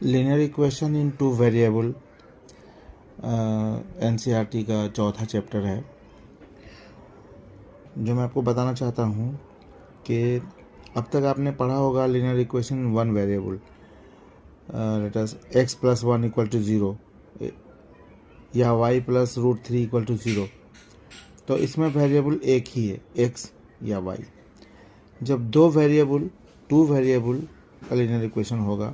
Linear equation इन two variable NCERT का चौथा chapter है। जो मैं आपको बताना चाहता हूँ कि अब तक आपने पढ़ा होगा linear equation one variable, let us x plus one equal to zero या y plus root three equal to zero. तो इसमें वेरिएबल एक ही है, एक्स या वाई। जब टू वेरिएबल का लीनियर इक्वेशन होगा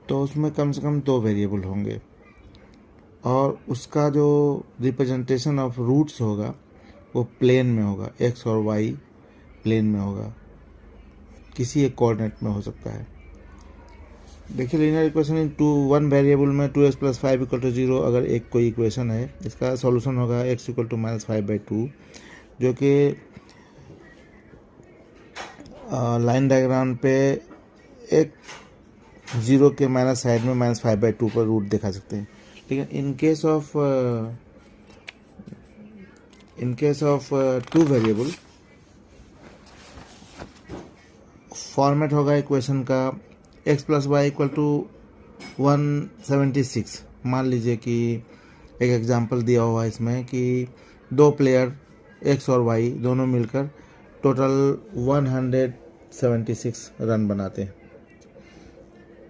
तो उसमें कम से कम दो वेरिएबल होंगे और उसका जो रिप्रेजेंटेशन ऑफ रूट्स होगा वो प्लेन में होगा, एक्स और वाई प्लेन में होगा, किसी एक कोऑर्डिनेट में हो सकता है। देखिए linear equation in one variable में 2x plus 5 equal to zero अगर एक कोई इक्वेशन है, इसका सॉल्यूशन होगा x इक्वल टू -5/2, जो कि लाइन डायग्राम पे एक ज़ीरो के माइनस साइड में -5/2 पर रूट दिखा सकते हैं। ठीक है। In case of two variable format होगा इक्वेशन का x plus y equal to 176। मान लीजिए कि एक एग्जांपल दिया हुआ है इसमें कि दो प्लेयर x और y दोनों मिलकर टोटल 176 रन बनाते हैं।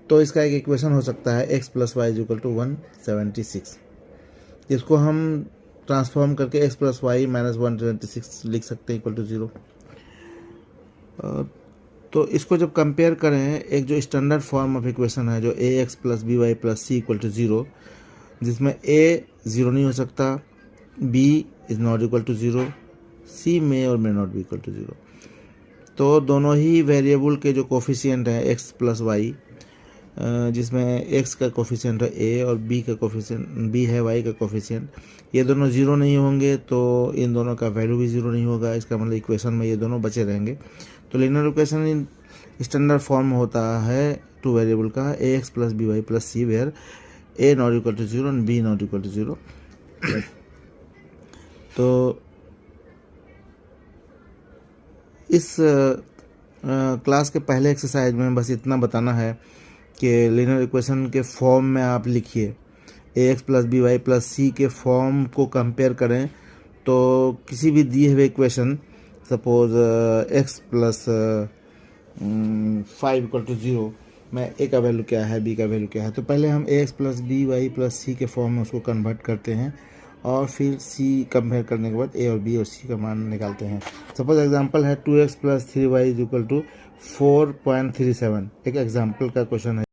तो इसका एक इक्वेशन हो सकता है x plus y equal to 176। इसको हम ट्रांसफॉर्म करके x प्लस वाई माइनस 176 लिख सकते हैं इक्वल टू ज़ीरो। तो इसको जब कंपेयर करें, एक जो स्टैंडर्ड फॉर्म ऑफ इक्वेशन है जो ax plus b y plus c equal to zero, जिसमें a ज़ीरो नहीं हो सकता, b is not equal to zero, c में और may not be equal to zero. तो दोनों ही वेरिएबल के जो कोफिशिएंट हैं x प्लस वाई, जिसमें x का कोफिशिएंट है a और b का कोफिशिएंट b है, y का कोफिशिएंट, ये दोनों ज़ीरो नहीं होंगे तो इन दोनों का वैल्यू भी ज़ीरो नहीं होगा। इसका मतलब इक्वेशन में ये दोनों बचे रहेंगे। तो linear equation in standard form होता है टू वेरिएबल का ax plus b y plus c, where a not equal to zero and b not equal to zero. तो इस क्लास के पहले एक्सरसाइज में बस इतना बताना है कि लीनियर इक्वेशन के फॉर्म में आप लिखिए ax plus b y plus c के फॉर्म को कंपेयर करें। तो किसी भी दिए हुए equation, suppose x plus 5 equal to zero में a का वैल्यू क्या है, b का वैल्यू क्या है, तो पहले हम ax plus b y plus c के फॉर्म में उसको कन्वर्ट करते हैं और फिर c कंपेयर करने के बाद a और b और c का मान निकालते हैं। सपोज एग्जांपल है 2x plus 3y equal to 4.37। एक एग्जांपल का क्वेश्चन है।